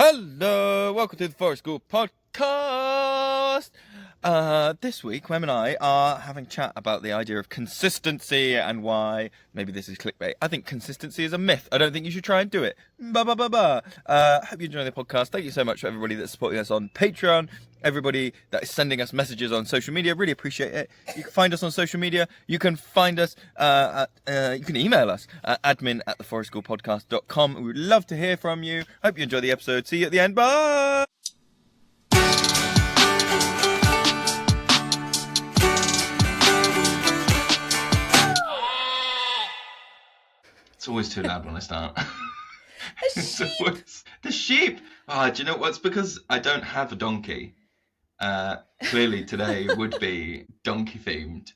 Hello, welcome to the Forest School podcast. This week, Mem and I are having a chat about the idea of consistency and why maybe this is clickbait. I think consistency is a myth. I don't think you should try and do it. Hope you enjoy the podcast. Thank you so much for everybody that's supporting us on Patreon. Everybody that is sending us messages on social media, really appreciate it. You can find us on social media. You can find us, you can email us at admin@theforestschoolpodcast.com. We would love to hear from you. Hope you enjoy the episode. See you at the end. Bye! It's always too loud when I start. Sheep. The sheep! Oh, do you know what? It's because I don't have a donkey. Clearly today would be donkey themed.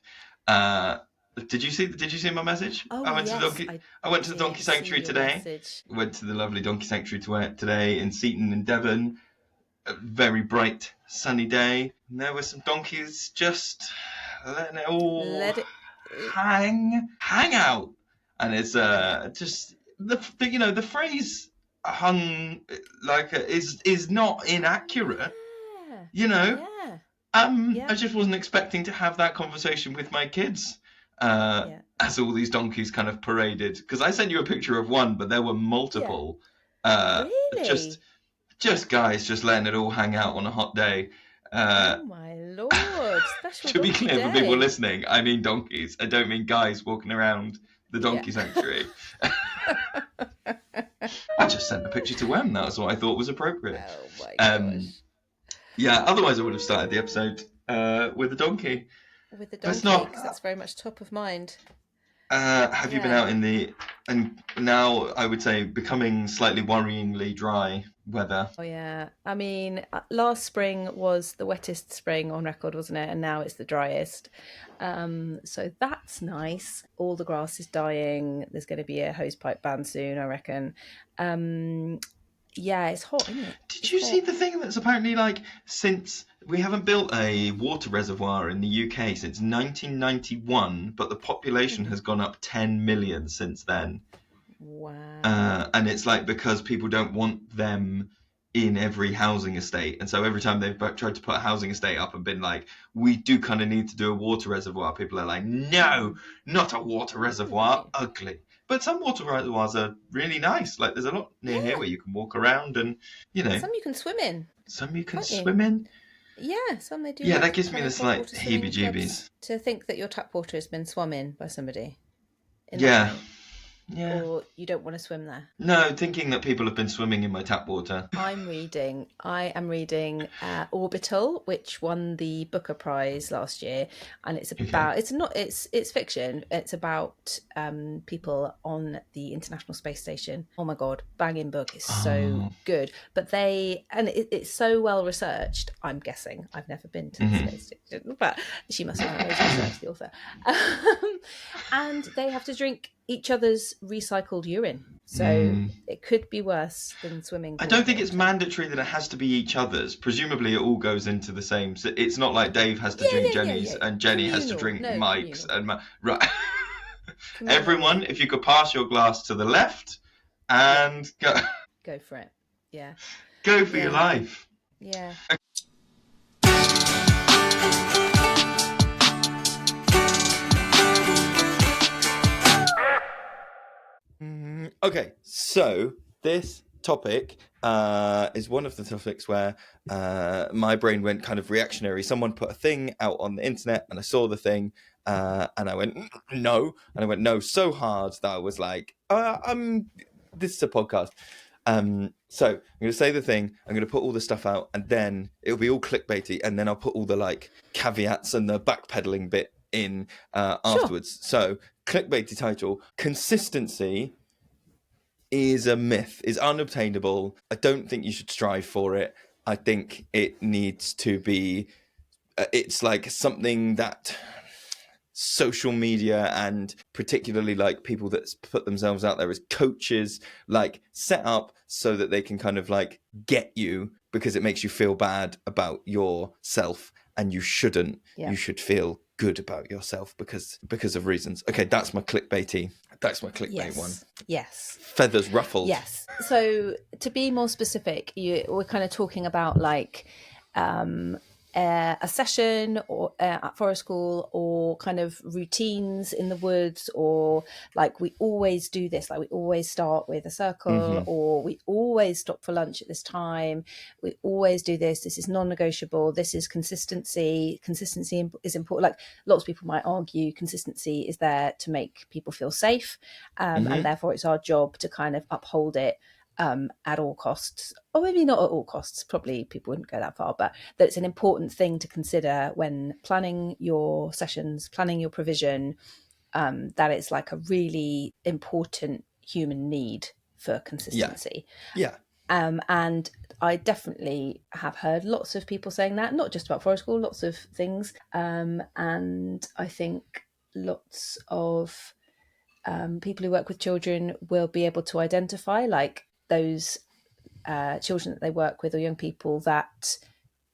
Did you see my message? Oh, I went yes, to the donkey sanctuary today. Went to the lovely donkey sanctuary today in Seaton in Devon. A very bright sunny day. And there were some donkeys just letting it all hang out. And it's just the phrase hung like is not inaccurate. Yeah. I just wasn't expecting to have that conversation with my kids as all these donkeys kind of paraded. Because I sent you a picture of one, but there were multiple. Really? Just guys just letting it all hang out on a hot day. Oh my lord! Special To be donkey clear for day. people listening, I mean donkeys. I don't mean guys walking around the donkey sanctuary. I just sent a picture to Wem. That was what I thought was appropriate. Oh my gosh. Yeah, otherwise I would have started the episode with a donkey. With the That's donkey, not- because that's very much top of mind. Have you been out and now I would say becoming slightly worryingly dry weather? Oh yeah. I mean, last spring was the wettest spring on record, wasn't it? And now it's the driest. So that's nice. All the grass is dying. There's going to be a hosepipe ban soon, I reckon. Yeah, it's hot, isn't it? Did you see the thing that's apparently since we haven't built a water reservoir in the UK since 1991, but the population has gone up 10 million since then. Wow. And it's because people don't want them in every housing estate. And so every time they've tried to put a housing estate up and been we do kind of need to do a water reservoir, people are like, no, not a water reservoir, ugly. But some water reservoirs are really nice. There's a lot near here where you can walk around and, Some you can swim in. Some you can Can't you? swim in. Yeah, some they do. Yeah, have that gives me kind the of slight hot water swimming heebie-jeebies. clubs. To think that your tap water has been swum in by somebody. In Yeah. that way. Yeah. Or you don't want to swim there. No, thinking that people have been swimming in my tap water. I am reading Orbital, which won the Booker Prize last year, and it's about it's fiction. It's about people on the International Space Station. Oh my god, banging book! It's so good. But it's so well researched. I'm guessing I've never been to the space station, but she must have researched the author. And they have to drink each other's recycled urine, so it could be worse than swimming. I don't think it's mandatory that it has to be each other's. Presumably it all goes into the same. So it's not like Dave has to drink Jenny's and Jenny has to drink Mike's. Right. Everyone, if you could pass your glass to the left and go for it. Yeah. Go for your life. Yeah. Okay, so this topic is one of the topics where my brain went kind of reactionary. Someone put a thing out on the internet and I saw the thing and I went, no. And I went, no, so hard that I was like, this is a podcast. So I'm going to say the thing, I'm going to put all the stuff out and then it'll be all clickbaity and then I'll put all the caveats and the backpedaling bit in afterwards. So clickbaity title, consistency is a myth, is unobtainable. I don't think you should strive for it. I think it needs to be, it's something that social media and particularly people that put themselves out there as coaches set up so that they can kind of get you because it makes you feel bad about yourself and you shouldn't. You should feel good about yourself because of reasons. Okay, that's my clickbait one. Yes. Feathers ruffled. Yes. So to be more specific, we're kind of talking about like a session or at forest school, or kind of routines in the woods, or like we always do this, like we always start with a circle, or we always stop for lunch at this time, we always do this is non-negotiable, this is consistency is important. Like lots of people might argue consistency is there to make people feel safe, and therefore it's our job to kind of uphold it at all costs, or maybe not at all costs, probably people wouldn't go that far, but that it's an important thing to consider when planning your sessions, planning your provision, that it's like a really important human need for consistency. Yeah. And I definitely have heard lots of people saying that, not just about forest school, lots of things. And I think lots of people who work with children will be able to identify like those children that they work with, or young people that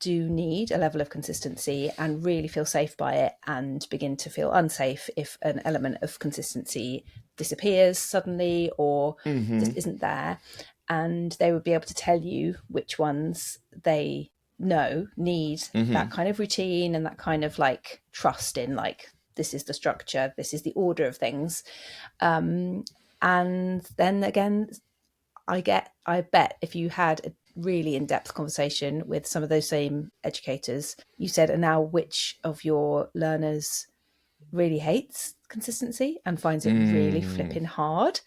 do need a level of consistency and really feel safe by it, and begin to feel unsafe if an element of consistency disappears suddenly or just isn't there. And they would be able to tell you which ones they know need that kind of routine and that kind of like trust in, like, this is the structure, this is the order of things. And then again, I bet if you had a really in-depth conversation with some of those same educators, you said, and now which of your learners really hates consistency and finds it really flipping hard,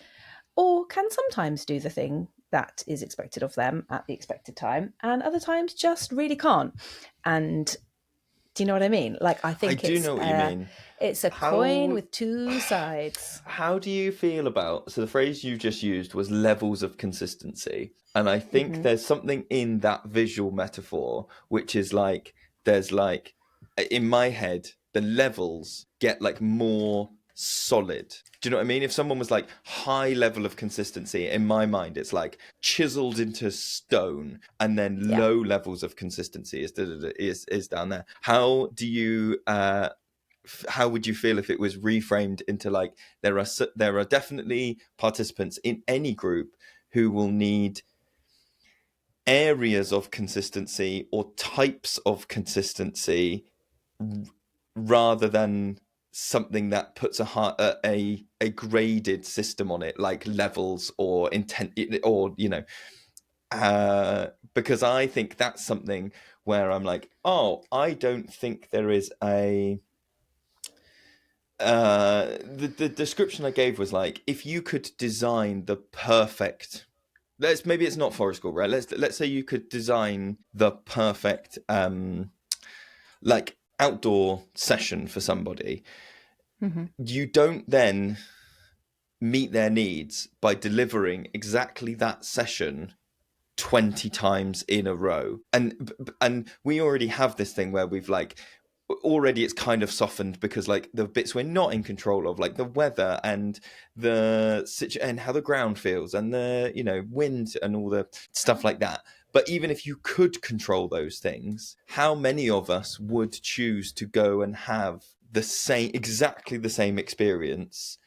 or can sometimes do the thing that is expected of them at the expected time, and other times just really can't. And do you know what I mean? Like, I think I do know what you mean. It's a coin with two sides. How do you feel about, so the phrase you just used was levels of consistency. And I think there's something in that visual metaphor, which is like, there's like, in my head, the levels get like more solid. Do you know what I mean? If someone was like high level of consistency, in my mind, it's like chiseled into stone, and then low levels of consistency is down there. How do you, how would you feel if it was reframed into like, there are definitely participants in any group who will need areas of consistency or types of consistency rather than something that puts a graded system on it, like levels or intent, or because I think that's something where I'm like, oh, I don't think there is a the description I gave was like, if you could design the perfect, maybe it's not forest school, right? Let's say you could design the perfect like outdoor session for somebody. You don't then meet their needs by delivering exactly that session 20 times in a row. And we already have this thing where we've like, already it's kind of softened because like the bits we're not in control of, like the weather and and how the ground feels and the wind and all the stuff like that. But even if you could control those things, how many of us would choose to go and have exactly the same experience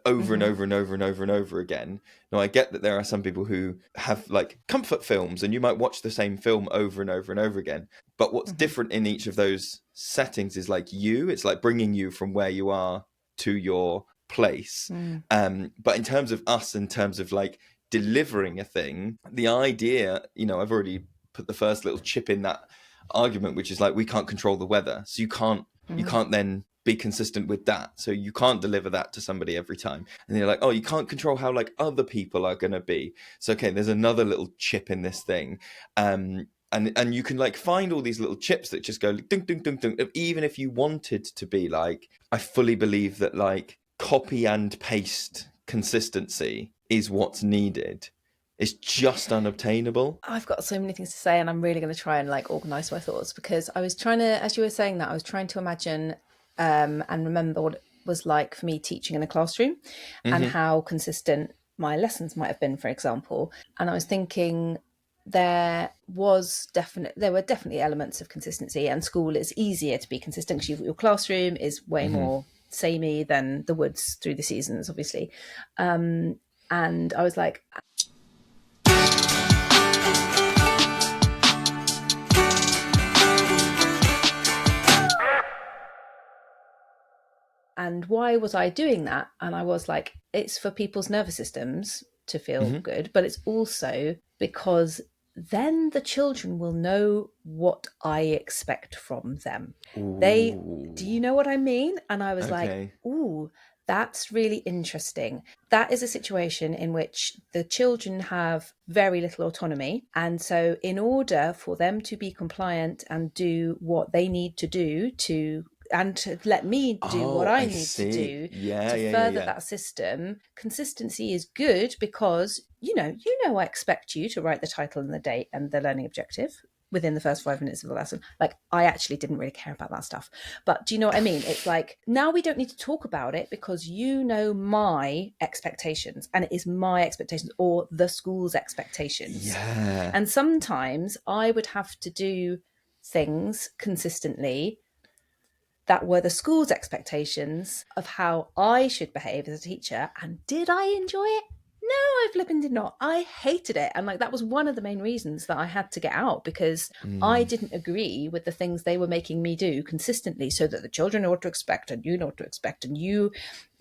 over and over and over and over and over again? Now, I get that there are some people who have like comfort films and you might watch the same film over and over and over again. But what's different in each of those settings is like it's like bringing you from where you are to your place. But in terms of us, in terms of like delivering a thing, the idea, I've already put the first little chip in that argument, which is like, we can't control the weather. So you can't then be consistent with that. So you can't deliver that to somebody every time. And you're like, oh, you can't control how like other people are going to be. So, okay, there's another little chip in this thing. And you can like find all these little chips that just go ding, ding, ding, ding. Even if you wanted to be like, I fully believe that like copy and paste consistency is what's needed. It's just unobtainable. I've got so many things to say, and I'm really going to try and like organize my thoughts, because I was trying to, as you were saying that, I was trying to imagine and remember what it was like for me teaching in a classroom and how consistent my lessons might have been, for example. And I was thinking, there were definitely elements of consistency, and school is easier to be consistent because your classroom is way more samey than the woods through the seasons, obviously. And I was like, and why was I doing that? And I was like, it's for people's nervous systems to feel good, but it's also because then the children will know what I expect from them. Do you know what I mean? And I was like, ooh, that's really interesting. That is a situation in which the children have very little autonomy. And so in order for them to be compliant and do what they need to do and to let me do what I need to do to further that system, consistency is good because, I expect you to write the title and the date and the learning objective within the first 5 minutes of the lesson. Like, I actually didn't really care about that stuff. But do you know what I mean? It's like, now we don't need to talk about it because you know my expectations, and it is my expectations or the school's expectations. Yeah. And sometimes I would have to do things consistently that were the school's expectations of how I should behave as a teacher. And did I enjoy it? No, I flipping did not. I hated it. And that was one of the main reasons that I had to get out, because I didn't agree with the things they were making me do consistently, so that the children know what to expect and you know what to expect, and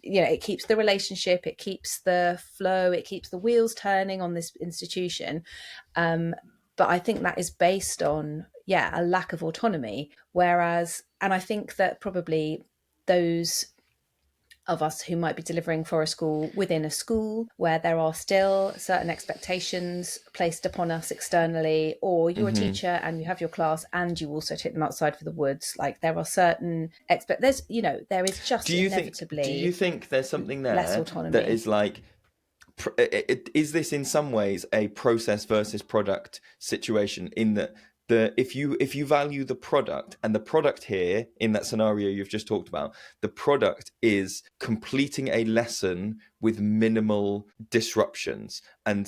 it keeps the relationship, it keeps the flow, it keeps the wheels turning on this institution. But I think that is based on, a lack of autonomy. And I think that probably those of us who might be delivering for a school within a school where there are still certain expectations placed upon us externally, or you're a teacher and you have your class and you also take them outside for the woods, like there are certain there is just do you think there's something there less autonomy that is like, is this in some ways a process versus product situation, in that if you value the product, and the product here in that scenario you've just talked about, the product is completing a lesson with minimal disruptions, and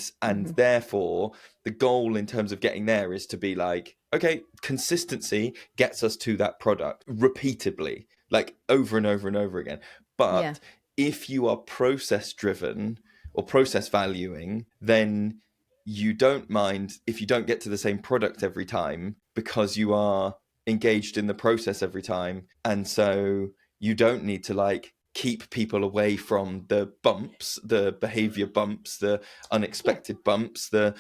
therefore the goal in terms of getting there is to be like, okay, consistency gets us to that product repeatedly, like over and over and over again. But if you are process driven or process valuing, then you don't mind if you don't get to the same product every time, because you are engaged in the process every time. And so you don't need to like keep people away from the bumps, the behavior bumps, the unexpected bumps, the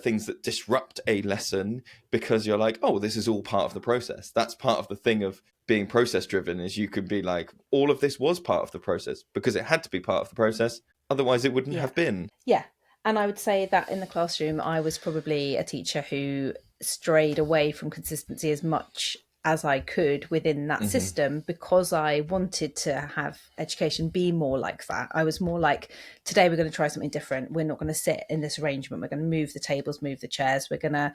things that disrupt a lesson, because you're like, oh, this is all part of the process. That's part of the thing of being process driven, is you could be like, all of this was part of the process because it had to be part of the process. Otherwise it wouldn't have been. Yeah. And I would say that in the classroom, I was probably a teacher who strayed away from consistency as much as I could within that system, because I wanted to have education be more like that. I was more like, today we're going to try something different. We're not going to sit in this arrangement. We're going to move the tables, move the chairs. We're going to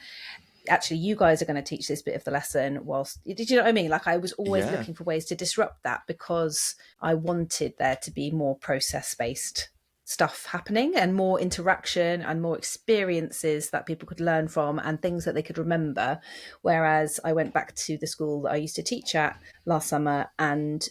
actually, you guys are going to teach this bit of the lesson whilst, did you know what I mean? Like, I was always looking for ways to disrupt that, because I wanted there to be more process-based stuff happening and more interaction and more experiences that people could learn from and things that they could remember. Whereas I went back to the school that I used to teach at last summer, and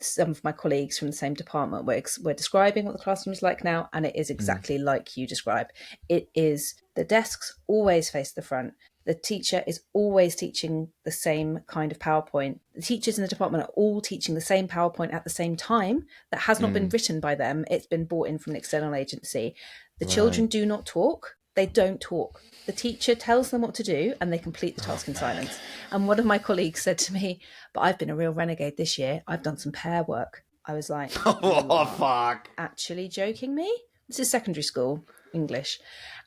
some of my colleagues from the same department were describing what the classroom is like now, and it is exactly like you describe. It is, the desks always face the front. The teacher is always teaching the same kind of PowerPoint. The teachers in the department are all teaching the same PowerPoint at the same time that has not been written by them. It's been brought in from an external agency. The children do not talk. They don't talk. The teacher tells them what to do and they complete the task in silence. And one of my colleagues said to me, but I've been a real renegade this year. I've done some pair work. I was like, oh, fuck. Actually joking me? This is secondary school English.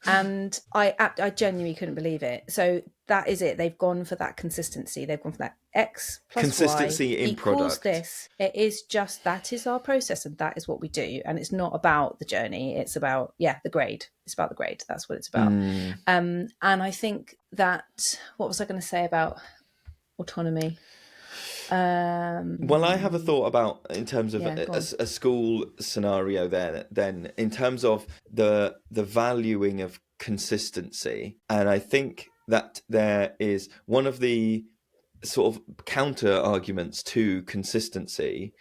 And I genuinely couldn't believe it. So that is it. They've gone for that consistency. They've gone for that X plus consistency Y in equals product. This. It is just, that is our process and that is what we do. And it's not about the journey. It's about, the grade. It's about the grade. That's what it's about. And I think that, what was I going to say about autonomy? Well, I have a thought about in terms of Yeah, go on. a school scenario there, then in terms of the valuing of consistency. And I think that there is one of the sort of counter arguments to consistency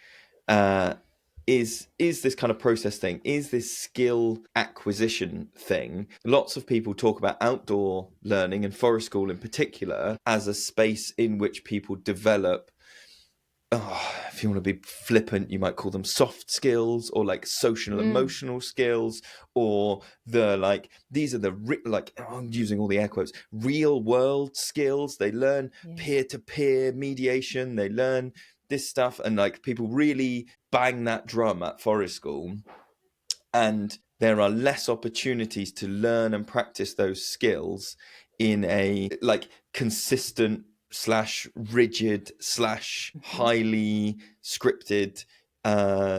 is this kind of process thing, is this skill acquisition thing. Lots of people talk about outdoor learning and forest school in particular as a space in which people develop, if you want to be flippant, you might call them soft skills, or like social emotional skills, or the like, these are the I'm using all the air quotes, real world skills. They learn peer-to-peer mediation, they learn this stuff, and like people really bang that drum at forest school, and there are less opportunities to learn and practice those skills in a like consistent / rigid / highly scripted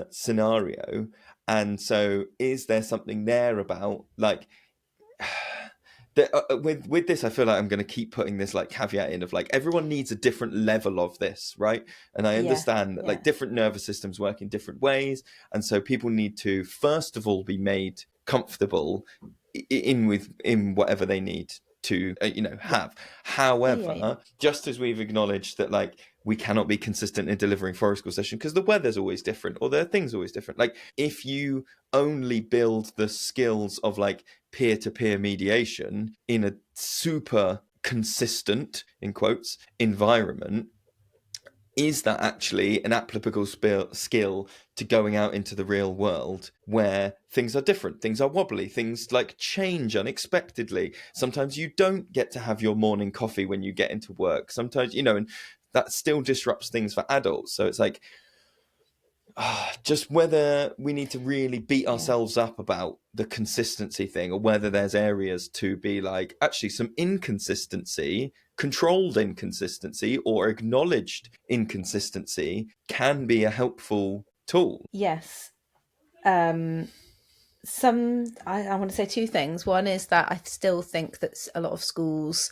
scenario. And so is there something there about like with this, I feel like I'm going to keep putting this like caveat in of like everyone needs a different level of this, right? And I understand that like different nervous systems work in different ways, and so people need to first of all be made comfortable in whatever they need to have. However, just as we've acknowledged that like we cannot be consistent in delivering forest school session because the weather's always different or there are things always different. Like if you only build the skills of like peer-to-peer mediation in a super consistent, in quotes, environment, is that actually an applicable skill to going out into the real world where things are different, things are wobbly, things like change unexpectedly. Sometimes you don't get to have your morning coffee when you get into work. Sometimes, and that still disrupts things for adults. So it's like, just whether we need to really beat ourselves up about the consistency thing, or whether there's areas to be like, actually some inconsistency, controlled inconsistency or acknowledged inconsistency can be a helpful tool. Yes. I want to say two things. One is that I still think that a lot of schools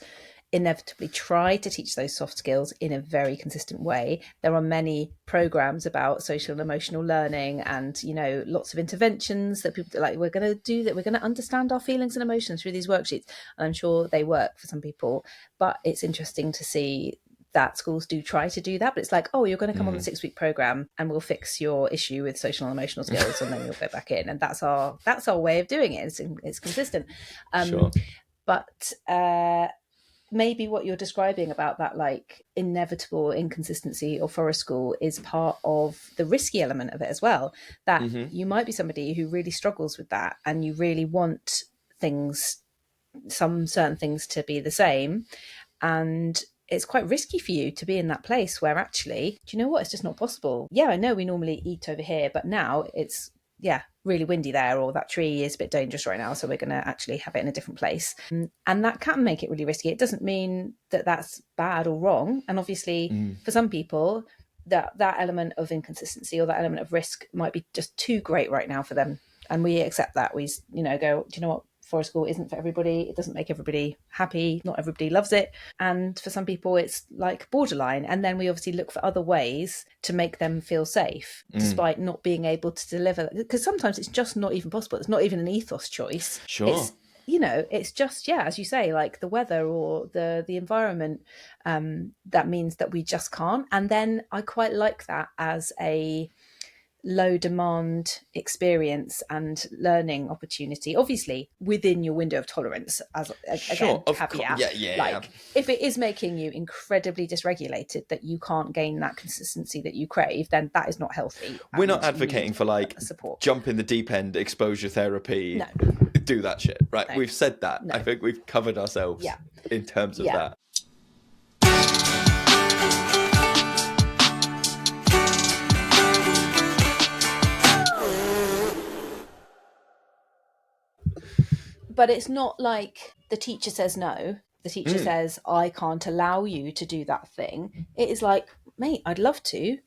inevitably try to teach those soft skills in a very consistent way. There are many programs about social and emotional learning, and lots of interventions that people like, we're going to do that, we're going to understand our feelings and emotions through these worksheets, and I'm sure they work for some people. But it's interesting to see that schools do try to do that, but it's like, oh, you're going to come on the 6-week program and we'll fix your issue with social and emotional skills and then you'll go back in, and that's our way of doing it. It's consistent. Sure. But maybe what you're describing about that like inevitable inconsistency or forest school is part of the risky element of it as well, that you might be somebody who really struggles with that and you really want some certain things to be the same, and it's quite risky for you to be in that place where actually, do you know what, it's just not possible. I know we normally eat over here, but now it's really windy there, or that tree is a bit dangerous right now, so we're going to actually have it in a different place. And that can make it really risky. It doesn't mean that that's bad or wrong, and obviously for some people that element of inconsistency or that element of risk might be just too great right now for them, and we accept that. We go, do you know what, forest school isn't for everybody. It doesn't make everybody happy. Not everybody loves it. And for some people, it's like borderline. And then we obviously look for other ways to make them feel safe, despite not being able to deliver. Because sometimes it's just not even possible. It's not even an ethos choice. Sure. It's just, as you say, like the weather or the environment, that means that we just can't. And then I quite like that as a low demand experience and learning opportunity, obviously within your window of tolerance, as again, caveat. If it is making you incredibly dysregulated that you can't gain that consistency that you crave, then that is not healthy. We're not advocating for like support, jump in the deep end, exposure therapy, do that shit, right? We've said that. I think we've covered ourselves in terms of that. But it's not like the teacher says no. The teacher says, I can't allow you to do that thing. It is like, mate, I'd love to,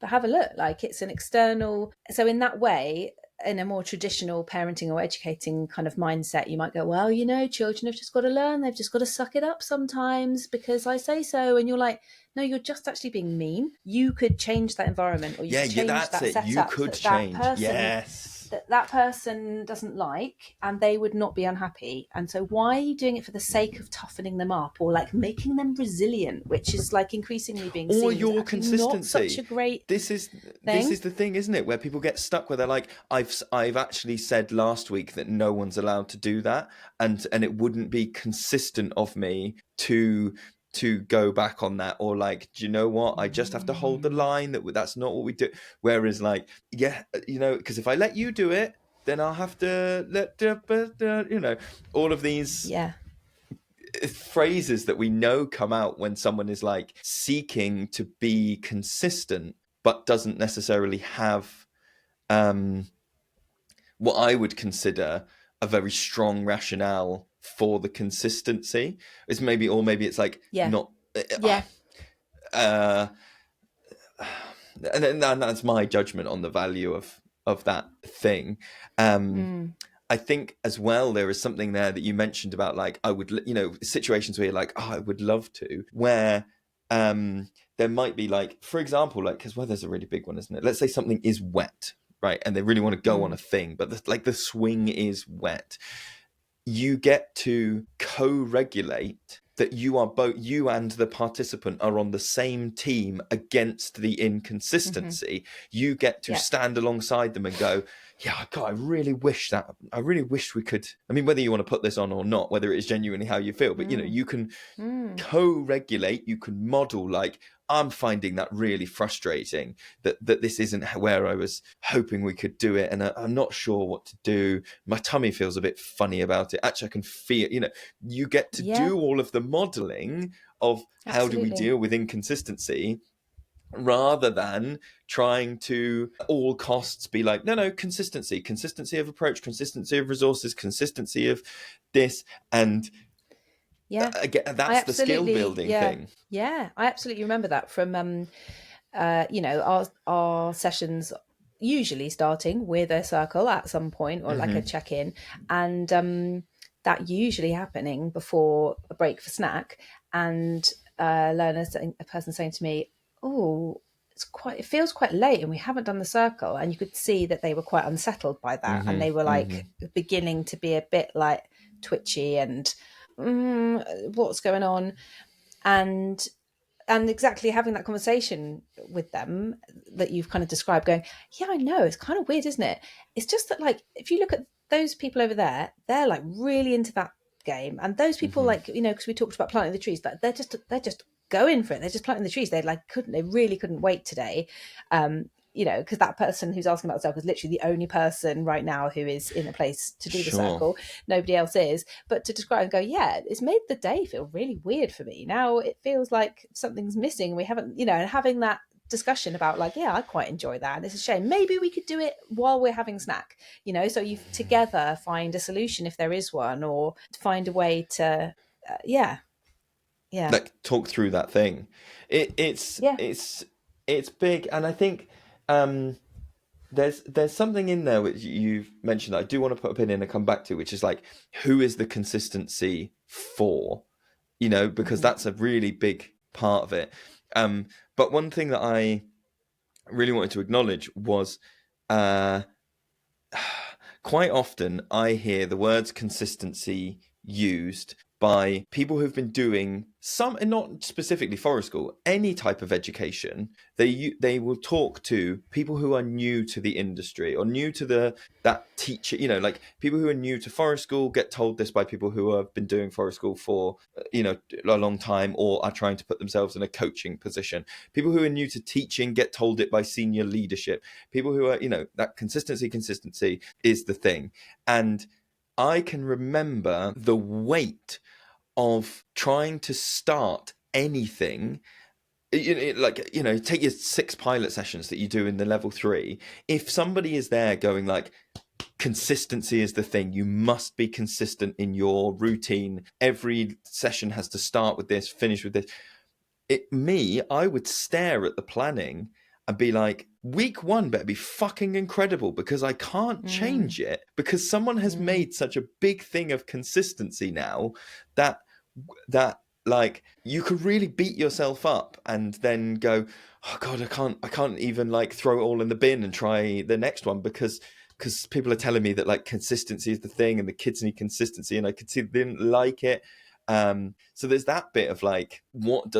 but have a look. Like, it's an external. So in that way, in a more traditional parenting or educating kind of mindset, you might go, well, children have just got to learn. They've just got to suck it up sometimes because I say so. And you're like, no, you're just actually being mean. You could change that environment, or you could change that's that it. setup. You could change. Yes. That person doesn't like, and they would not be unhappy. And so why are you doing it for the sake of toughening them up or like making them resilient, which is like increasingly being seen as your consistency. not such a great this is the thing, isn't it, where people get stuck where they're like, I've actually said last week that no one's allowed to do that, and it wouldn't be consistent of me to go back on that, or like, do you know what, I just have to hold the line that's not what we do. Whereas like, because if I let you do it, then I'll have to let all of these phrases that we know come out when someone is like seeking to be consistent but doesn't necessarily have what I would consider a very strong rationale for the consistency. It's maybe it's like not and that's my judgment on the value of that thing. I think as well there is something there that you mentioned about like, I would, situations where you're like, I would love to, where there might be like, for example, like, because weather's a really big one, isn't it? Let's say something is wet, right? And they really want to go on a thing, but the swing is wet. You get to co-regulate that you and the participant are on the same team against the inconsistency. You get to stand alongside them and go, yeah, God, I really wish we could, I mean, whether you want to put this on or not, whether it is genuinely how you feel, but you can co-regulate, you can model like, I'm finding that really frustrating that this isn't where I was hoping we could do it. And I'm not sure what to do. My tummy feels a bit funny about it. Actually, I can feel, you get to do all of the modeling of how do we deal with inconsistency, rather than trying to at all costs be like, no, consistency of approach, consistency of resources, consistency of this. And again, that's the skill building thing. Yeah, I absolutely remember that from, our sessions usually starting with a circle at some point, or like a check-in, and that usually happening before a break for snack, and a person saying to me, oh, it feels quite late and we haven't done the circle. And you could see that they were quite unsettled by that. And they were like beginning to be a bit like twitchy and what's going on. And exactly having that conversation with them that you've kind of described, going, yeah, I know, it's kind of weird, isn't it? It's just that, like, if you look at those people over there, they're like really into that game. And those people, like, because we talked about planting the trees, but they're just going for it. They're just planting the trees. They really couldn't wait today. Because that person who's asking about the circle is literally the only person right now who is in a place to do the circle. Nobody else is. But to describe and go, yeah, it's made the day feel really weird for me. Now it feels like something's missing. We haven't, and having that discussion about like, yeah, I quite enjoy that. And it's a shame. Maybe we could do it while we're having snack, so you together find a solution if there is one, or find a way to, like talk through that thing. It's big. And I think there's something in there which you've mentioned that I do want to put a pin in and come back to, which is like, who is the consistency for? Because that's a really big part of it. But one thing that I really wanted to acknowledge was quite often I hear the words consistency used by people who've been doing some, and not specifically forest school, any type of education. They will talk to people who are new to the industry or new to that teacher, like people who are new to forest school get told this by people who have been doing forest school for, a long time, or are trying to put themselves in a coaching position. People who are new to teaching get told it by senior leadership. People who are, that consistency is the thing. And I can remember the weight of trying to start anything, take your 6 pilot sessions that you do in the level 3. If somebody is there going like, consistency is the thing, you must be consistent in your routine, every session has to start with this, finish with this. I would stare at the planning and be like, week 1 better be fucking incredible, because I can't change it, because someone has made such a big thing of consistency now that like you could really beat yourself up and then go, oh God, I can't even like throw it all in the bin and try the next one, because people are telling me that like consistency is the thing and the kids need consistency, and I could see they didn't like it. So there's that bit of like, what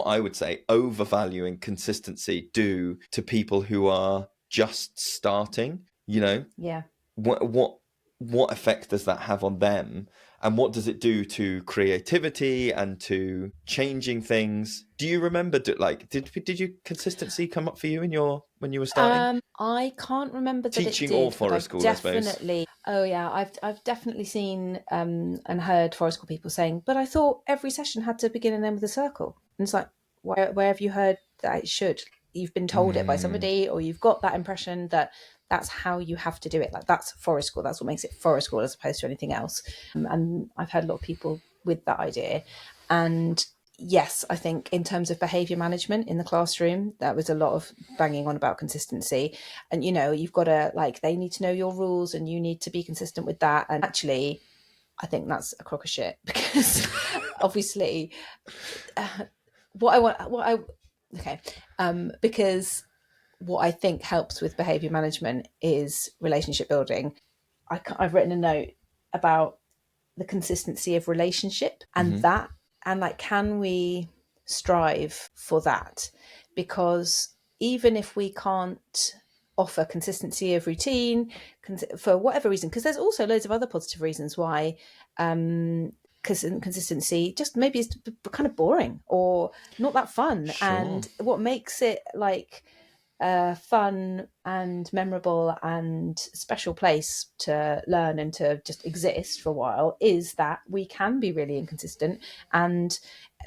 I would say overvaluing consistency do to people who are just starting, you know? Yeah. What effect does that have on them, and what does it do to creativity and to changing things? Do you remember, did you consistency come up for you when you were starting? I can't remember that Teaching it did, or forest school, I suppose. definitely. Oh yeah, I've definitely seen and heard forest school people saying, but I thought every session had to begin and end with a circle. And it's like, where have you heard that it should? You've been told it by somebody, or you've got that impression that that's how you have to do it. Like, that's forest school. That's what makes it forest school as opposed to anything else. And I've heard a lot of people with that idea. And yes, I think in terms of behaviour management in the classroom, that was a lot of banging on about consistency. And, you know, you've got to, like, they need to know your rules and you need to be consistent with that. And actually, I think that's a crock of shit, because obviously because what I think helps with behaviour management is relationship building. I've written a note about the consistency of relationship, and that, and like, can we strive for that? Because even if we can't offer consistency of routine for whatever reason, because there's also loads of other positive reasons why consistency just maybe is kind of boring or not that fun. Sure. And what makes it like fun and memorable and special place to learn and to just exist for a while is that we can be really inconsistent, and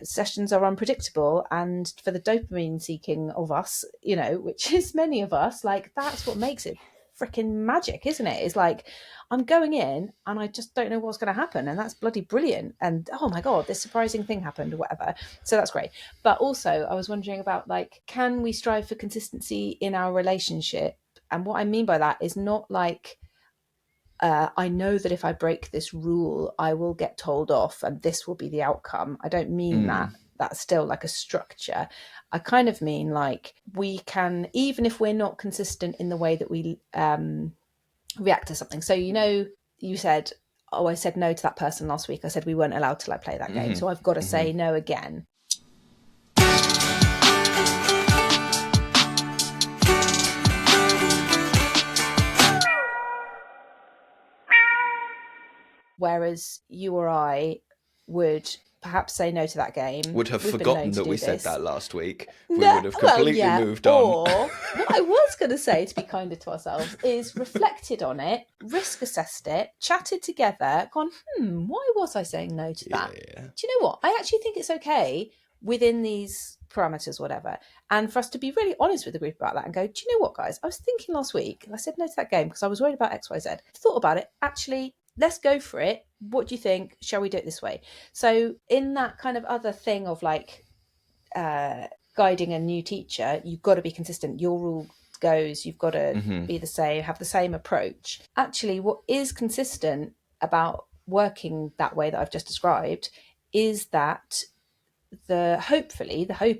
sessions are unpredictable, and for the dopamine seeking of us, you know, which is many of us, like, that's what makes it freaking magic, isn't it? It's like, I'm going in and I just don't know what's going to happen, and that's bloody brilliant, and oh my God, this surprising thing happened or whatever. So that's great. But also I was wondering about, like, can we strive for consistency in our relationship? And what I mean by that is not like I know that if I break this rule I will get told off and this will be the outcome. I don't mean that. That's still like a structure. I kind of mean like, we can, even if we're not consistent in the way that we react to something. So, you know, you said, oh, I said no to that person last week. I said we weren't allowed to like play that game. So I've got to say no again. Whereas you or I would perhaps say no to that game. Would have forgotten that we said that last week. We No, would have completely moved on. Or what I was going to say, to be kinder to ourselves, is reflected on it, risk assessed it, chatted together, gone, why was I saying no to that? Yeah. Do you know what? I actually think it's okay within these parameters, whatever. And for us to be really honest with the group about that and go, do you know what, guys? I was thinking last week, and I said no to that game because I was worried about X, Y, Z. Thought about it. Actually, let's go for it. What do you think? Shall we do it this way? So in that kind of other thing of like guiding a new teacher, you've got to be consistent. Your rule goes, you've got to be the same, have the same approach. Actually, what is consistent about working that way that I've just described is that the hope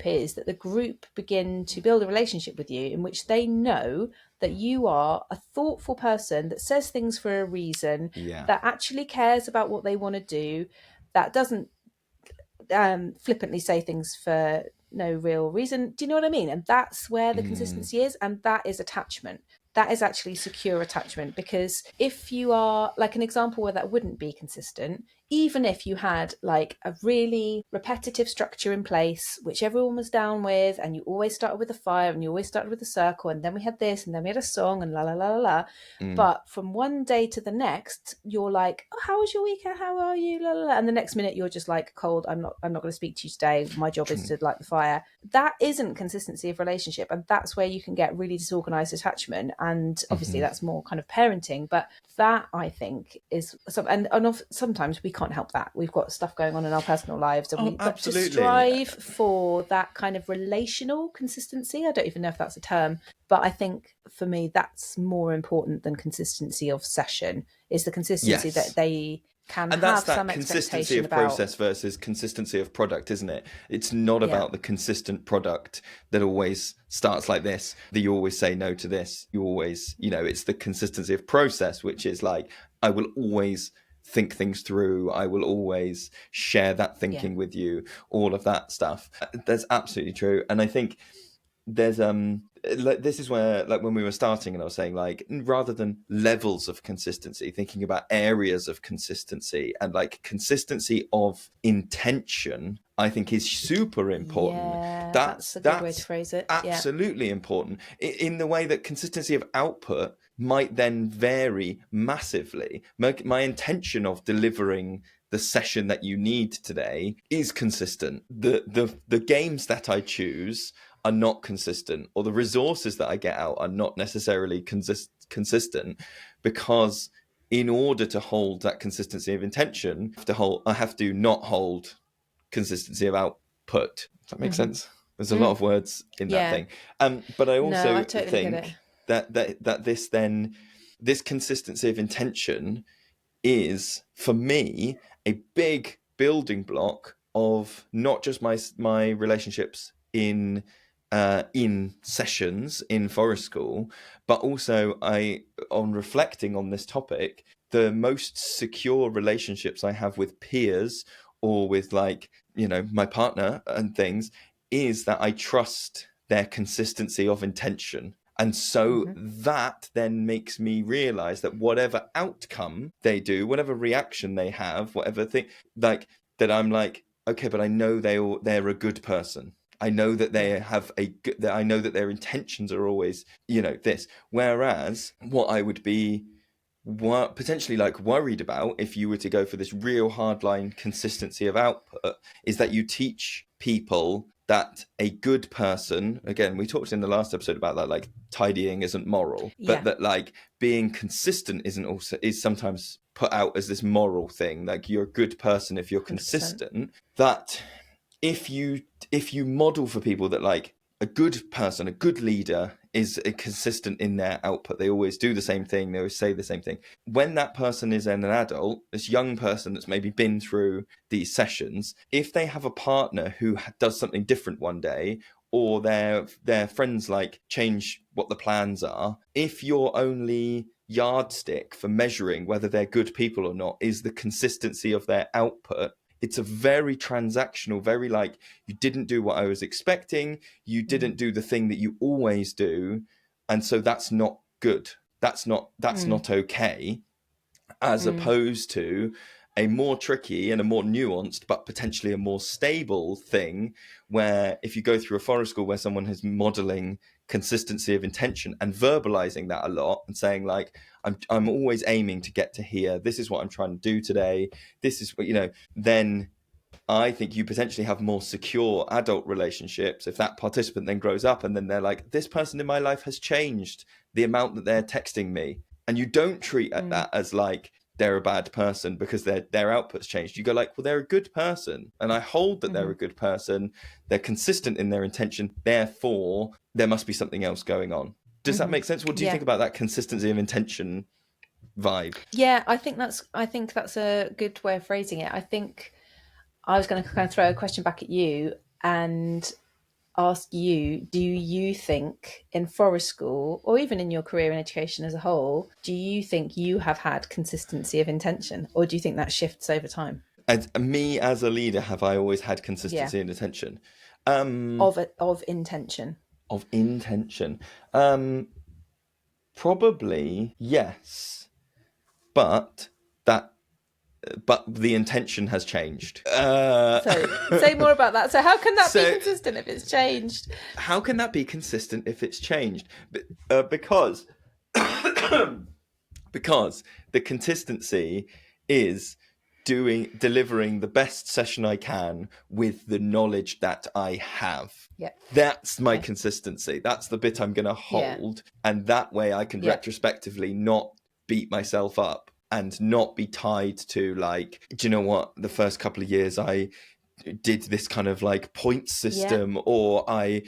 is that the group begin to build a relationship with you in which they know that you are a thoughtful person that says things for a reason, that actually cares about what they want to do, that doesn't flippantly say things for no real reason. Do you know what I mean? And that's where the consistency is, and that is attachment. That is actually secure attachment, because if you are, like, an example where that wouldn't be consistent, even if you had like a really repetitive structure in place, which everyone was down with, and you always started with a fire and you always started with a circle, and then we had this and then we had a song and la la la la la. But from one day to the next, you're like, oh, how was your weekend? How are you? La la la. And the next minute you're just like, cold, I'm not going to speak to you today. My job is to light the fire. That isn't consistency of relationship. And that's where you can get really disorganized attachment. And obviously that's more kind of parenting, but that, I think, is some, and sometimes we can't help that. We've got stuff going on in our personal lives, and but to absolutely. strive for that kind of relational consistency. I don't even know if that's a term, but I think for me that's more important than consistency of session, is the consistency that they can and that's have that some consistency expectation of about process versus consistency of product, isn't it? It's not about the consistent product that always starts like this, that you always say no to this, you always, it's the consistency of process, which is like, I will always think things through, I will always share that thinking with you, all of that stuff. That's absolutely true. And I think there's like, this is where, like, when we were starting and I was saying, like, rather than levels of consistency, thinking about areas of consistency, and like consistency of intention, I think is super important. That's a good way to phrase it. Absolutely important, in the way that consistency of output might then vary massively. My intention of delivering the session that you need today is consistent. The games that I choose are not consistent, or the resources that I get out are not necessarily consistent, because in order to hold that consistency of intention, I have to not hold consistency of output. Does that make sense? There's a lot of words in that thing. But I also think that this consistency of intention is, for me, a big building block of not just my relationships in sessions in forest school, but also on reflecting on this topic, the most secure relationships I have with peers or with, like, my partner and things, is that I trust their consistency of intention. And so that then makes me realize that whatever outcome they do, whatever reaction they have, whatever thing, like, that I'm like, okay, but I know they're a good person. I know that they have I know that their intentions are always, this. Whereas what I would be potentially, like, worried about, if you were to go for this real hardline consistency of output, is that you teach people that a good person, again, we talked in the last episode about that, like, tidying isn't moral, but that, like, being consistent is sometimes put out as this moral thing, like, you're a good person if you're 100%. consistent. That if you model for people that, like, a good person, a good leader is consistent in their output, they always do the same thing, they always say the same thing. When that person is an adult, this young person that's maybe been through these sessions, if they have a partner who does something different one day, or their friends, like, change what the plans are, if your only yardstick for measuring whether they're good people or not is the consistency of their output, it's a very transactional, very, like, you didn't do what I was expecting, you didn't do the thing that you always do, and so that's not good. That's not okay. As opposed to a more tricky and a more nuanced, but potentially a more stable thing, where if you go through a forest school where someone is modeling consistency of intention and verbalizing that a lot and saying, like, I'm always aiming to get to here, this is what I'm trying to do today, this is what, then I think you potentially have more secure adult relationships if that participant then grows up and then they're like, this person in my life has changed the amount that they're texting me. And you don't treat that as, like, they're a bad person because their output's changed. You go, like, well, they're a good person, and I hold that they're a good person, they're consistent in their intention, therefore there must be something else going on. Does that make sense? What do you think about that consistency of intention vibe? Yeah, I think that's a good way of phrasing it. I think I was going to kind of throw a question back at you and ask you, do you think in forest school, or even in your career in education as a whole, do you think you have had consistency of intention, or do you think that shifts over time? And me as a leader, have I always had consistency and intention? Of intention. Of intention. Probably yes, but the intention has changed. So say more about that. So how can that be consistent if it's changed? How can that be consistent if it's changed? Because the consistency is delivering the best session I can with the knowledge that I have. Yeah. That's my consistency. That's the bit I'm going to hold. And that way I can retrospectively not beat myself up and not be tied to like, do you know what, the first couple of years I did this kind of like point system, or I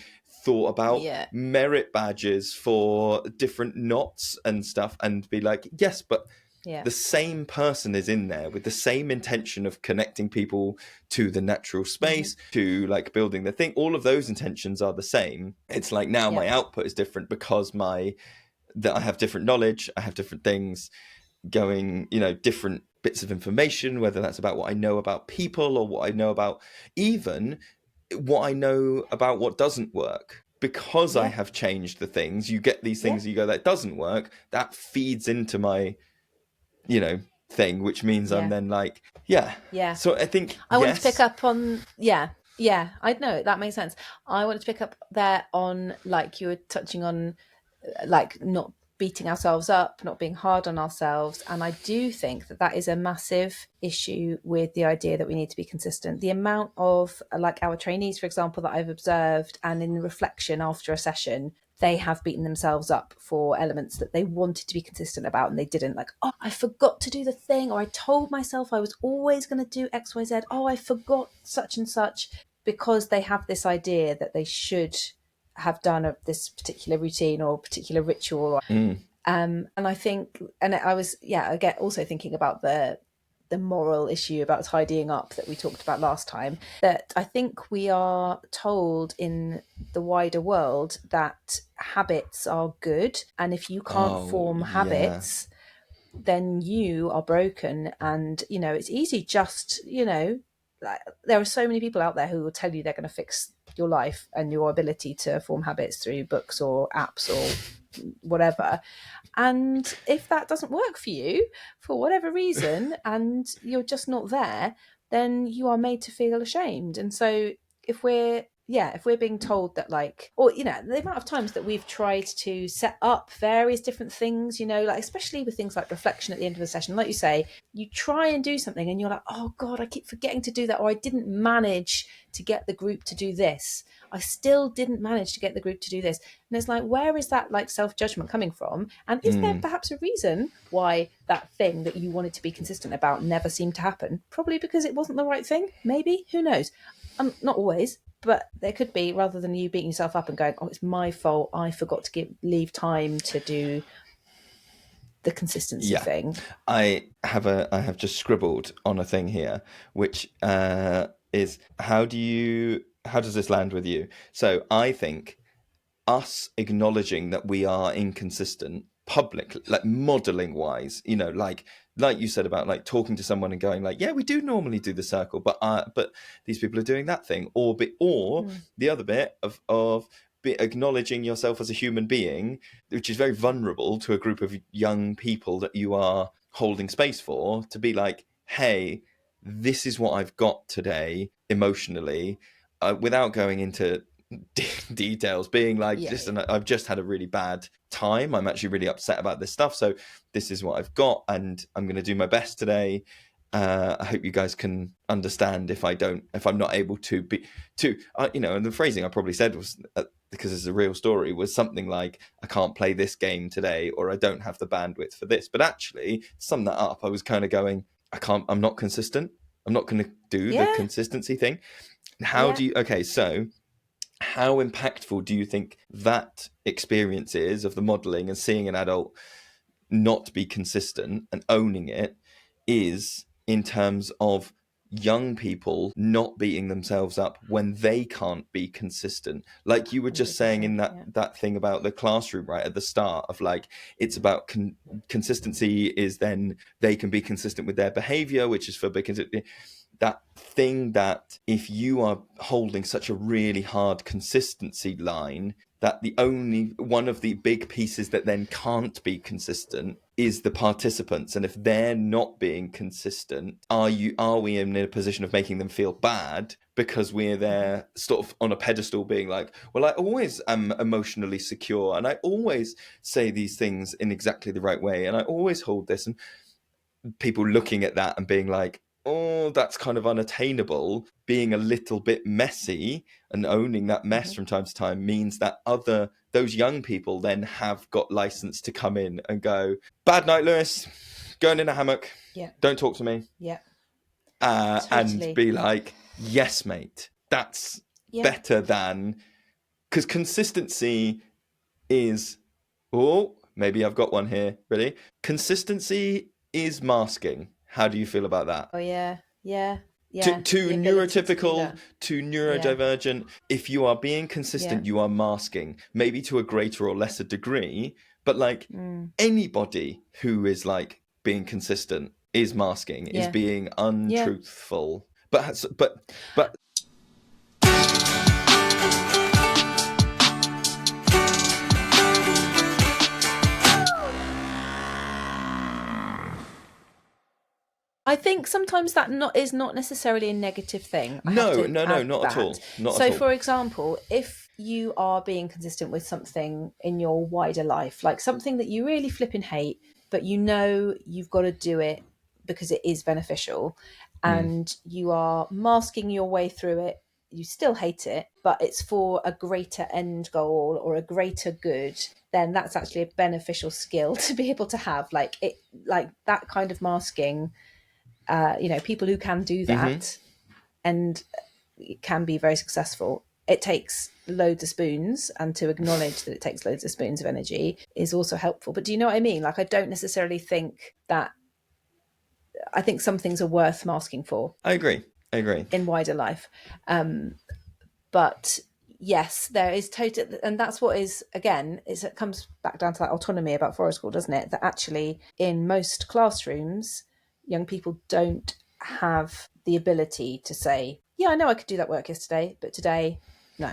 thought about merit badges for different knots and stuff, and be like, yes, but the same person is in there with the same intention of connecting people to the natural space, to like building the thing. All of those intentions are the same. It's like now my output is different because that I have different knowledge, I have different things going, different bits of information, whether that's about what I know about people or what I know about even what I know about what doesn't work. Because I have changed the things, you get these things, you go, that doesn't work, that feeds into my thing, which means I'm then like, so I think I wanted to pick up on I know that makes sense. I wanted to pick up there on, like, you were touching on, like, not beating ourselves up, not being hard on ourselves. And I do think that is a massive issue with the idea that we need to be consistent. The amount of, like, our trainees, for example, that I've observed, and in reflection after a session, they have beaten themselves up for elements that they wanted to be consistent about and they didn't. Like, oh, I forgot to do the thing, or I told myself I was always going to do X, Y, Z. Oh, I forgot such and such, because they have this idea that they should have done this particular routine or particular ritual. And I think, and I was, again, also thinking about the moral issue about tidying up that we talked about last time, that I think we are told in the wider world that habits are good. And if you can't form habits, then you are broken. And, it's easy just, there are so many people out there who will tell you they're going to fix your life and your ability to form habits through books or apps or whatever. And if that doesn't work for you for whatever reason, and you're just not there, then you are made to feel ashamed. And so if we're being told that, like, or, the amount of times that we've tried to set up various different things, like, especially with things like reflection at the end of the session, like you say, you try and do something and you're like, oh God, I keep forgetting to do that, or I didn't manage to get the group to do this. I still didn't manage to get the group to do this. And it's like, where is that, like, self-judgment coming from? And is there perhaps a reason why that thing that you wanted to be consistent about never seemed to happen? Probably because it wasn't the right thing. Maybe. Who knows? Not always. But there could be, rather than you beating yourself up and going, oh, it's my fault, I forgot to leave time to do the consistency thing. I have just scribbled on a thing here, which is, how does this land with you? So I think us acknowledging that we are inconsistent publicly, like modeling wise, like you said about, like, talking to someone and going like, yeah, we do normally do the circle, but these people are doing that thing, or the other bit of acknowledging yourself as a human being, which is very vulnerable to a group of young people that you are holding space for, to be like, hey, this is what I've got today emotionally, without going into details, being like, I've just had a really bad time, I'm actually really upset about this stuff, so this is what I've got and I'm going to do my best today. I hope you guys can understand if I'm not able to be and the phrasing I probably said was, because it's a real story, was something like, I can't play this game today, or I don't have the bandwidth for this. But actually, to sum that up, I was kind of going, I'm not consistent, I'm not going to do the consistency thing. So how impactful do you think that experience is of the modeling and seeing an adult not be consistent and owning it is, in terms of young people not beating themselves up when they can't be consistent? Like you were just saying in that thing about the classroom right at the start, of like, it's about consistency is then they can be consistent with their behavior, which is for, because that thing that if you are holding such a really hard consistency line, that the only one of the big pieces that then can't be consistent is the participants. And if they're not being consistent, are we in a position of making them feel bad because we're there sort of on a pedestal being like, well, I always am emotionally secure and I always say these things in exactly the right way and I always hold this, and people looking at that and being like, oh, that's kind of unattainable. Being a little bit messy and owning that mess from time to time means that those young people then have got license to come in and go, bad night, Lewis, going in a hammock. Yeah. Don't talk to me. Yeah. And Totally. be like, yes, mate. That's better than, because consistency is, oh, maybe I've got one here. Ready? Consistency is masking. How do you feel about that? Oh, yeah. Yeah. To The ability neurotypical, to neurodivergent, if you are being consistent, you are masking, maybe to a greater or lesser degree, but like anybody who is like being consistent is masking, is being untruthful. But I think sometimes that is not necessarily a negative thing. No, not at all. So, for example, if you are being consistent with something in your wider life, like something that you really flipping hate, but you know you've got to do it because it is beneficial, and you are masking your way through it, you still hate it, but it's for a greater end goal or a greater good, then that's actually a beneficial skill to be able to have. Like that kind of masking. People who can do that and can be very successful. It takes loads of spoons, and to acknowledge that it takes loads of spoons of energy is also helpful. But do you know what I mean? Like, I don't necessarily think that. I think some things are worth masking for. I agree. In wider life. But yes, there is total, and that's what is, again, it comes back down to that autonomy about forest school, doesn't it? That actually in most classrooms, young people don't have the ability to say, yeah, I know I could do that work yesterday, but today, no.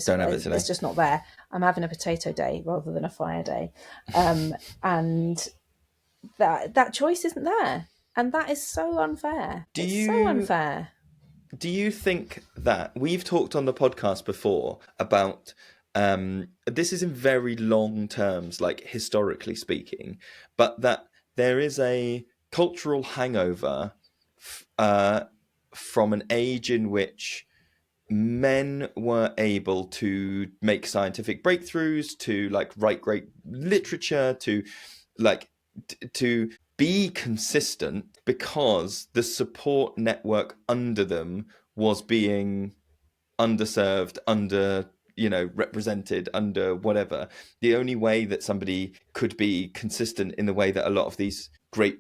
Don't have it today. It's just not there. I'm having a potato day rather than a fire day. And that choice isn't there. And that is so unfair. So unfair. Do you think that we've talked on the podcast before about this is in very long terms, like historically speaking, but that there is a cultural hangover from an age in which men were able to make scientific breakthroughs, to like write great literature, to like to be consistent, because the support network under them was being underserved, represented, under whatever. The only way that somebody could be consistent in the way that a lot of these great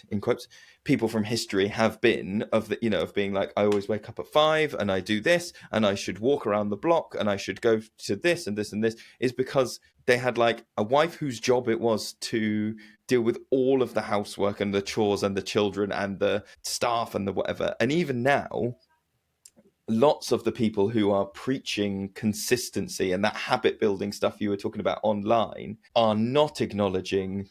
in quotes people from history have been, of being like, I always wake up at 5 and I do this, and I should walk around the block, and I should go to this and this and this, is because they had like a wife whose job it was to deal with all of the housework and the chores and the children and the staff and the whatever. And even now, lots of the people who are preaching consistency and that habit building stuff you were talking about online are not acknowledging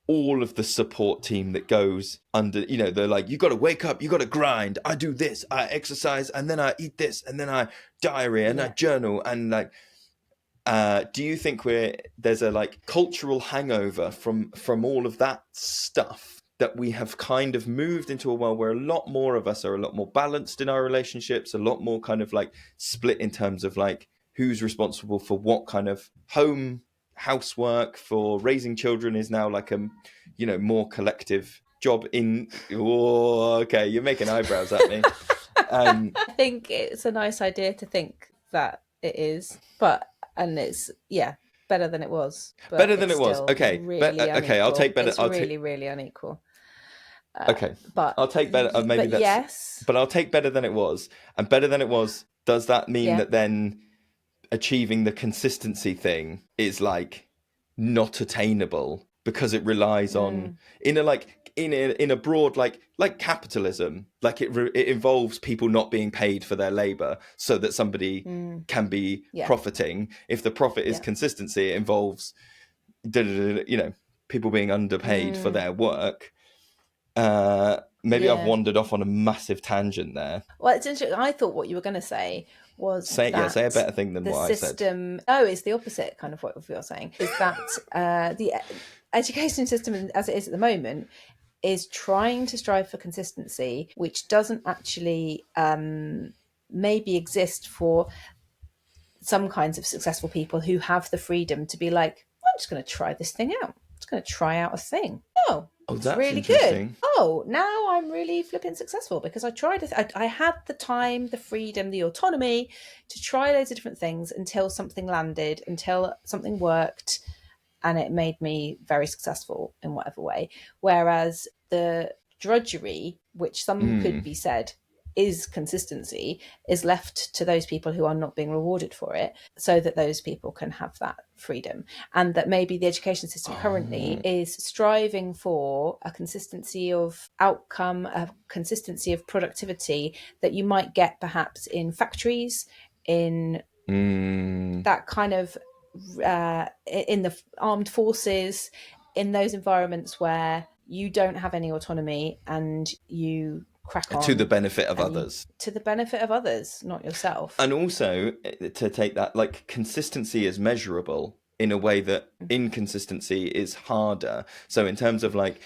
all of the support team that goes under. They're like, you got to wake up, you got to grind, I do this, I exercise, and then I eat this, and then I diary, and I journal, and like, do you think there's a like cultural hangover from all of that stuff, that we have kind of moved into a world where a lot more of us are a lot more balanced in our relationships, a lot more kind of like split in terms of like who's responsible for what kind of housework, for raising children is now like a more collective job in. Oh, okay, you're making eyebrows at me. I think it's a nice idea to think that it is, and it's better than it was. Better than it was. Okay, really okay, I'll take better. It's really unequal. Okay, but I'll take better. Maybe that's yes. But I'll take better than it was. And better than it was. Does that mean that then achieving the consistency thing is like not attainable because it relies on in a broad like capitalism, like it involves people not being paid for their labor so that somebody can be profiting. If the profit is consistency, it involves people being underpaid for their work. Maybe I've wandered off on a massive tangent there. Well, it's interesting. I thought what you were going to say was say a better thing than what system, I said. Oh, it's the opposite kind of what you're saying. Is that the education system as it is at the moment is trying to strive for consistency, which doesn't actually maybe exist for some kinds of successful people who have the freedom to be like, I'm just going to try this thing out. just going to try out a thing. Oh, it's that's really interesting. good. Oh, now I'm really flipping successful because I tried it. I had the time, the freedom, the autonomy to try loads of different things until something landed, until something worked, and it made me very successful in whatever way. Whereas the drudgery, which some could be said is consistency, is left to those people who are not being rewarded for it, so that those people can have that freedom. And that maybe the education system currently is striving for a consistency of outcome, a consistency of productivity that you might get perhaps in factories, in that kind of in the armed forces, in those environments where you don't have any autonomy and you crack on To the benefit of others. To the benefit of others, not yourself. And also to take that, like, consistency is measurable in a way that inconsistency is harder. So in terms of like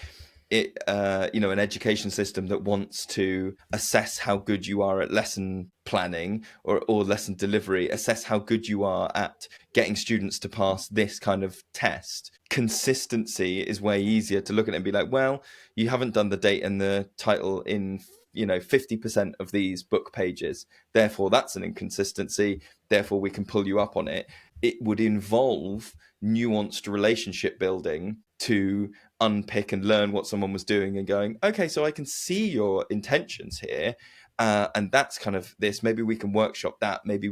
it, an education system that wants to assess how good you are at lesson planning or lesson delivery, assess how good you are at getting students to pass this kind of test. Consistency is way easier to look at it and be like, well, you haven't done the date and the title in 50% of these book pages, therefore that's an inconsistency, therefore we can pull you up on it. It would involve nuanced relationship building to unpick and learn what someone was doing and going, okay, so I can see your intentions here, and that's kind of this. Maybe we can workshop that. Maybe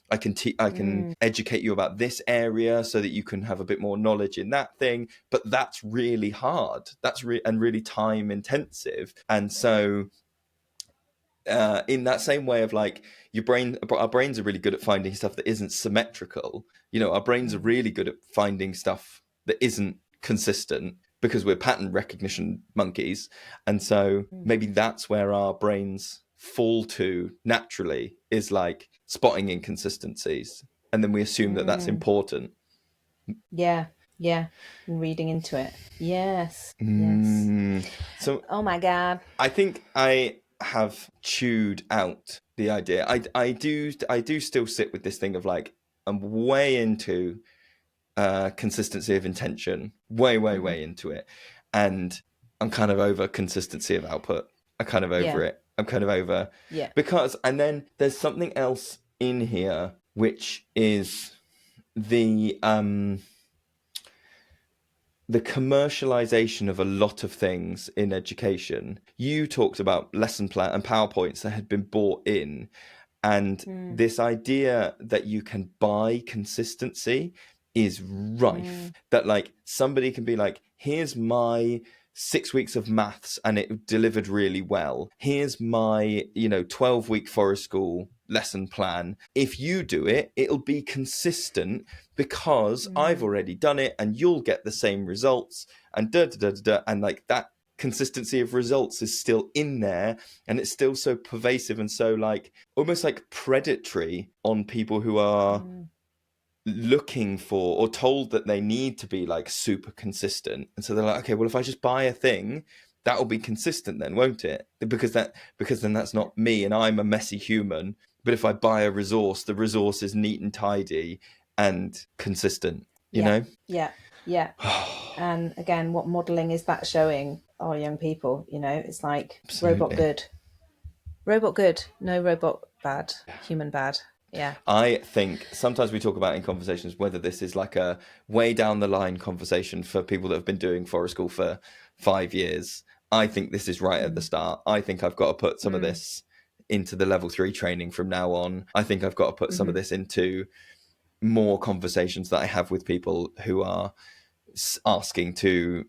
I can educate you about this area so that you can have a bit more knowledge in that thing. But that's really hard. That's and really time intensive. And so in that same way of like our brains are really good at finding stuff that isn't symmetrical. Our brains are really good at finding stuff that isn't consistent because we're pattern recognition monkeys. And so maybe that's where our brains fall to naturally, is like spotting inconsistencies. And then we assume that that's important. Yeah. Reading into it. Yes. So, oh my God. I think I have chewed out the idea. I do still sit with this thing of like, I'm way into consistency of intention, way into it, and I'm kind of over consistency of output. I'm kind of over it. I'm kind of over because, and then there's something else in here which is the commercialization of a lot of things in education. You talked about lesson plan and PowerPoints that had been bought in, and this idea that you can buy consistency is rife. That like somebody can be like, here's my 6 weeks of maths and it delivered really well. Here's my 12-week forest school lesson plan. If you do it, it'll be consistent because I've already done it and you'll get the same results, and and like that consistency of results is still in there, and it's still so pervasive and so like almost like predatory on people who are looking for or told that they need to be like super consistent. And so they're like, okay, well, if I just buy a thing, that will be consistent then, won't it? Because then that's not me and I'm a messy human. But if I buy a resource, the resource is neat and tidy and consistent, you know? Yeah. And again, what modeling is that showing our young people? It's like Absolutely. robot good, no robot bad, human bad. Yeah. I think sometimes we talk about in conversations whether this is like a way down the line conversation for people that have been doing forest school for 5 years. I think this is right at the start. I think I've got to put some of this into the level 3 training from now on. I think I've got to put some of this into more conversations that I have with people who are asking to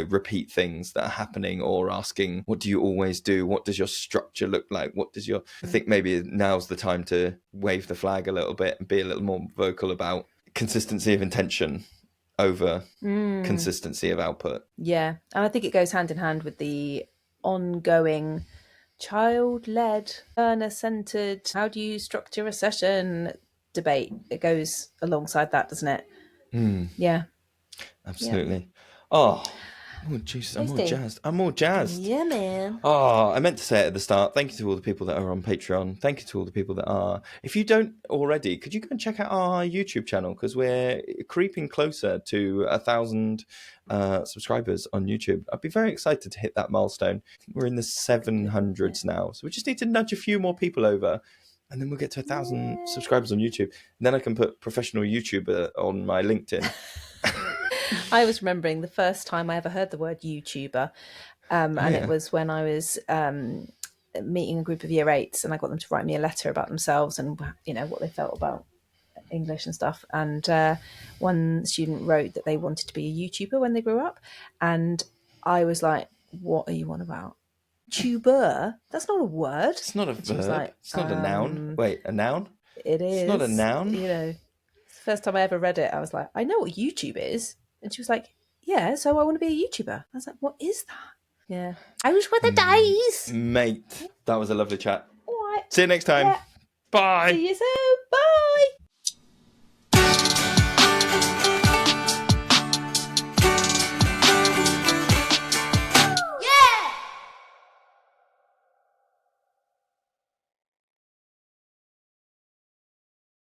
repeat things that are happening, or asking, what do you always do, what does your structure look like, what does your I think maybe now's the time to wave the flag a little bit and be a little more vocal about consistency of intention over consistency of output. And I think it goes hand in hand with the ongoing child-led, learner-centered, how do you structure a session debate. It goes alongside that, doesn't it? Yeah, absolutely. Oh, Oh, jeez, I'm all jazzed. Yeah, man. Oh, I meant to say it at the start. Thank you to all the people that are on Patreon. Thank you to all the people that are. If you don't already, could you go and check out our YouTube channel? Because we're creeping closer to 1,000 subscribers on YouTube. I'd be very excited to hit that milestone. I think we're in the 700s now. So we just need to nudge a few more people over. And then we'll get to 1,000 subscribers on YouTube. And then I can put professional YouTuber on my LinkedIn. I was remembering the first time I ever heard the word YouTuber. It was when I was meeting a group of year 8s, and I got them to write me a letter about themselves and, you know, what they felt about English and stuff. And one student wrote that they wanted to be a YouTuber when they grew up. And I was like, what are you on about? Tuber? That's not a word. It's not a verb. Like, it's not a noun. Wait, a noun? It is. It's not a noun. You know, the first time I ever read it, I was like, I know what YouTube is. And she was like, yeah, so I want to be a YouTuber. I was like, what is that? Yeah. I wish were the days. Mate, that was a lovely chat. All right. See you next time. Yeah. Bye. See you soon. Bye.